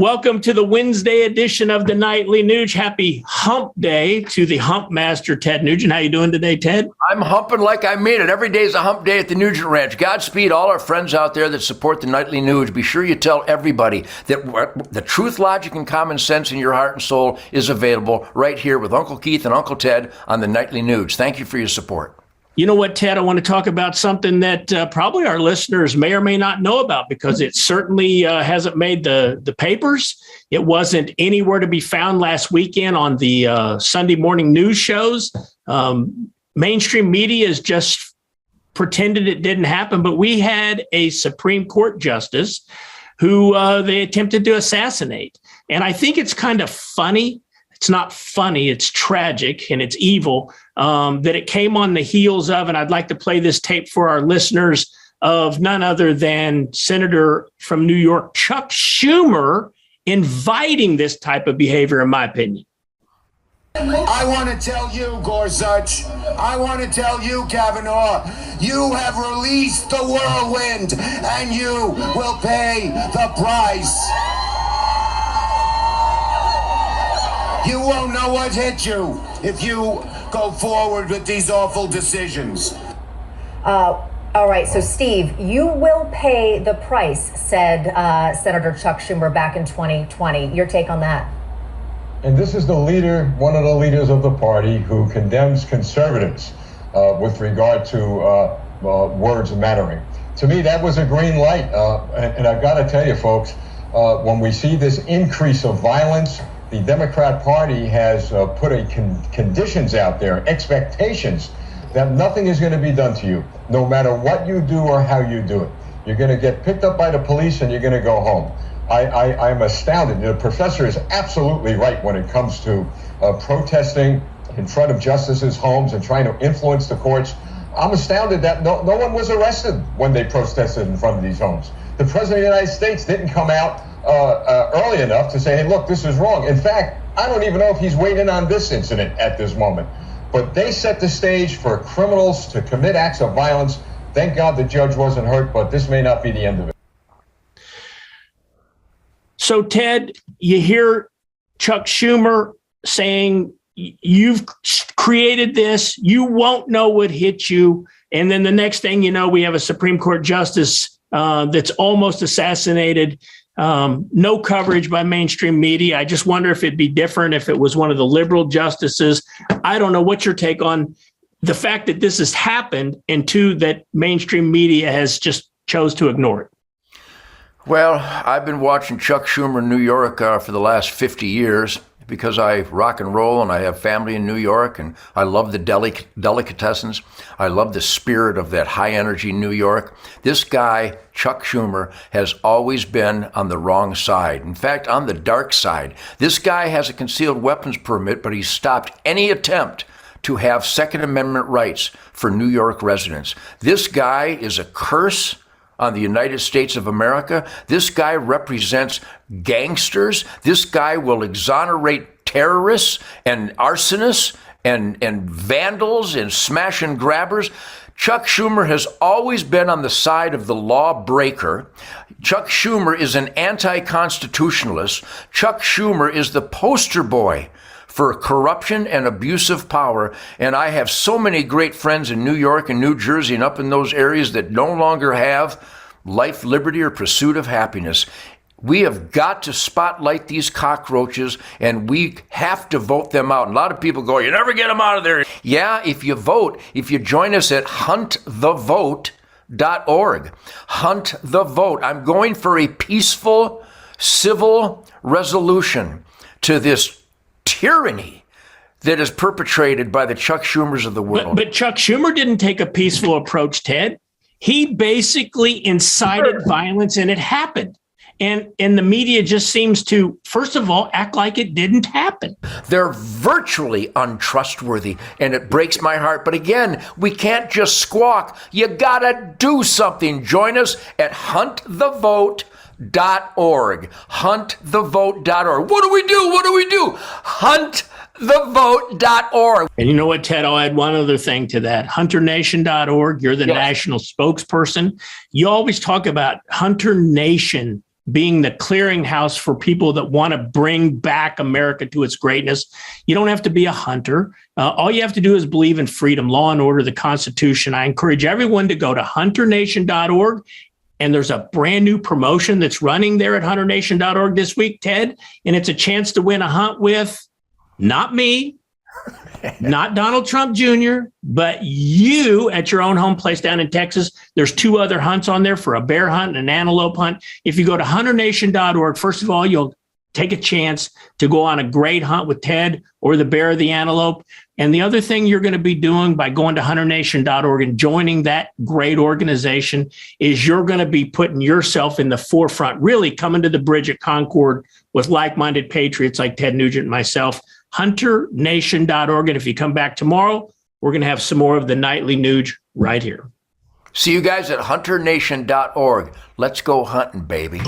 Welcome to the Wednesday edition of the Nightly Nuge. Happy Hump Day to the Hump Master, Ted Nugent. How you doing today, Ted? I'm humping like I mean it. Every day is a hump day at the Nugent Ranch. Godspeed all our friends out there that support the Nightly Nuge. Be sure you tell everybody that the truth, logic, and common sense in your heart and soul is available right here with Uncle Keith and Uncle Ted on the Nightly Nuge. Thank you for your support. You know what, Ted? I want to talk about something that probably our listeners may or may not know about because it certainly hasn't made the papers. It wasn't anywhere to be found last weekend on the Sunday morning news shows. Mainstream media has just pretended it didn't happen, but we had a Supreme Court justice who they attempted to assassinate. And I think it's kind of funny. It's not funny, it's tragic and it's evil that it came on the heels of, and I'd like to play this tape for our listeners, of none other than Senator from New York, Chuck Schumer, inviting this type of behavior, in my opinion. I want to tell you, Gorsuch, I want to tell you, Kavanaugh, you have released the whirlwind and you will pay the price. You won't know what hit you if you go forward with these awful decisions. All right, so Steve, you will pay the price, said Senator Chuck Schumer back in 2020. Your take on that? And this is the leader, one of the leaders of the party who condemns conservatives with regard to words mattering. To me, that was a green light. And I've got to tell you, folks, when we see this increase of violence, the Democrat Party has put conditions out there, expectations that nothing is going to be done to you, no matter what you do or how you do it. You're going to get picked up by the police and you're going to go home. I'm astounded. The professor is absolutely right when it comes to protesting in front of justices' homes and trying to influence the courts. I'm astounded that no one was arrested when they protested in front of these homes. The President of the United States didn't come out early enough to say, hey, look, this is wrong. In fact, I don't even know if he's waiting on this incident at this moment. But they set the stage for criminals to commit acts of violence. Thank God the judge wasn't hurt, but this may not be the end of it. So, Ted, you hear Chuck Schumer saying, you've created this, you won't know what hit you. And then the next thing you know, we have a Supreme Court justice that's almost assassinated. No coverage by mainstream media. I just wonder if it'd be different if it was one of the liberal justices. I don't know. What's your take on the fact that this has happened, and two, that mainstream media has just chose to ignore it? Well, I've been watching Chuck Schumer in New York for the last 50 years because I rock and roll and I have family in New York and I love the delicatessens. I love the spirit of that high energy New York. This guy, Chuck Schumer, has always been on the wrong side. In fact, on the dark side. This guy has a concealed weapons permit, but he's stopped any attempt to have Second Amendment rights for New York residents. This guy is a curse on the United States of America. This guy represents gangsters. This guy will exonerate terrorists and arsonists and vandals and smash and grabbers. Chuck Schumer has always been on the side of the lawbreaker. Chuck Schumer is an anti-constitutionalist. Chuck Schumer is the poster boy for corruption and abuse of power. And I have so many great friends in New York and New Jersey and up in those areas that no longer have life, liberty, or pursuit of happiness. We have got to spotlight these cockroaches and we have to vote them out. And a lot of people go, you never get them out of there. Yeah, if you vote, if you join us at huntthevote.org. Hunt the vote. I'm going for a peaceful, civil resolution to this tyranny that is perpetrated by the Chuck Schumers of the world. But Chuck Schumer didn't take a peaceful approach, Ted. He basically incited violence and it happened. And the media just seems to, first of all, act like it didn't happen. They're virtually untrustworthy, and it breaks my heart. But again, we can't just squawk. You gotta do something. Join us at huntthevote.org. Huntthevote.org. What do we do? What do we do? Huntthevote.org. And you know what, Ted? I'll add one other thing to that. HunterNation.org. You're the national spokesperson. You always talk about Hunter Nation being the clearinghouse for people that want to bring back America to its greatness. You don't have to be a hunter. All you have to do is believe in freedom, law and order, the Constitution. I encourage everyone to go to hunternation.org. And there's a brand new promotion that's running there at hunternation.org this week, Ted. And it's a chance to win a hunt with not me, not Donald Trump Jr., but you at your own home place down in Texas. There's 2 other hunts on there for a bear hunt and an antelope hunt. If you go to hunternation.org, first of all, you'll take a chance to go on a great hunt with Ted or the bear or the antelope. And the other thing you're going to be doing by going to hunternation.org and joining that great organization is you're going to be putting yourself in the forefront, really coming to the bridge at Concord with like-minded patriots like Ted Nugent and myself. hunternation.org. And if you come back tomorrow, we're going to have some more of the Nightly Nuge right here. See you guys at hunternation.org. Let's go hunting, baby.